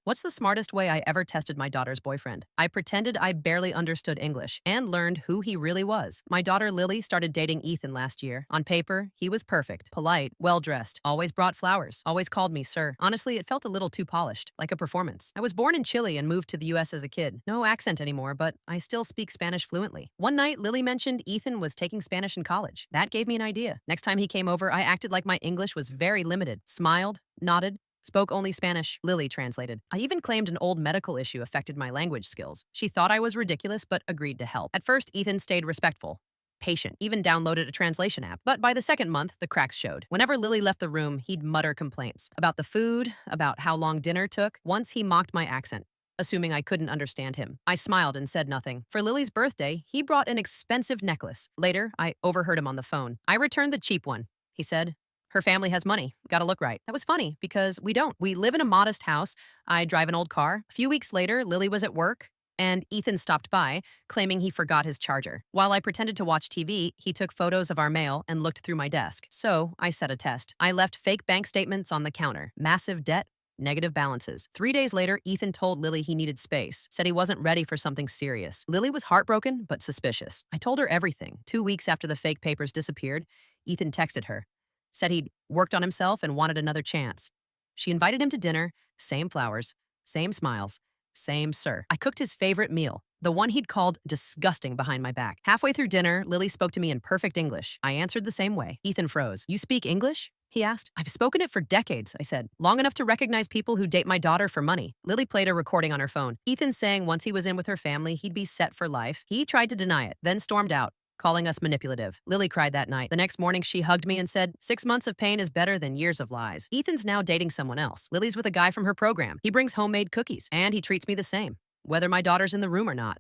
What's the smartest way I ever tested my daughter's boyfriend? I pretended I barely understood English and learned who he really was. My daughter Lily started dating Ethan last year. On paper, he was perfect, polite, well-dressed, always brought flowers, always called me sir. Honestly, it felt a little too polished, like a performance. I was born in Chile and moved to the US as a kid. No accent anymore, but I still speak Spanish fluently. One night, Lily mentioned Ethan was taking Spanish in college. That gave me an idea. Next time he came over, I acted like my English was very limited, smiled, nodded, spoke only Spanish, Lily translated. I even claimed an old medical issue affected my language skills. She thought I was ridiculous, but agreed to help. At first, Ethan stayed respectful, patient, even downloaded a translation app. But by the second month, the cracks showed. Whenever Lily left the room, he'd mutter complaints about the food, about how long dinner took. Once he mocked my accent, assuming I couldn't understand him. I smiled and said nothing. For Lily's birthday, he brought an expensive necklace. Later, I overheard him on the phone. I returned the cheap one, he said. Her family has money. Gotta look right. That was funny because we don't. We live in a modest house. I drive an old car. A few weeks later, Lily was at work and Ethan stopped by, claiming he forgot his charger. While I pretended to watch TV, he took photos of our mail and looked through my desk. So I set a test. I left fake bank statements on the counter. Massive debt, negative balances. 3 days later, Ethan told Lily he needed space, said he wasn't ready for something serious. Lily was heartbroken, but suspicious. I told her everything. 2 weeks after the fake papers disappeared, Ethan texted her, said he'd worked on himself and wanted another chance. She invited him to dinner, same flowers, same smiles, same sir. I cooked his favorite meal, the one he'd called disgusting behind my back. Halfway through dinner, Lily spoke to me in perfect English. I answered the same way. Ethan froze. You speak English? He asked. I've spoken it for decades, I said. Long enough to recognize people who date my daughter for money. Lily played a recording on her phone. Ethan saying once he was in with her family, he'd be set for life. He tried to deny it, then stormed out, calling us manipulative. Lily cried that night. The next morning, she hugged me and said, 6 months of pain is better than years of lies. Ethan's now dating someone else. Lily's with a guy from her program. He brings homemade cookies, and he treats me the same, whether my daughter's in the room or not.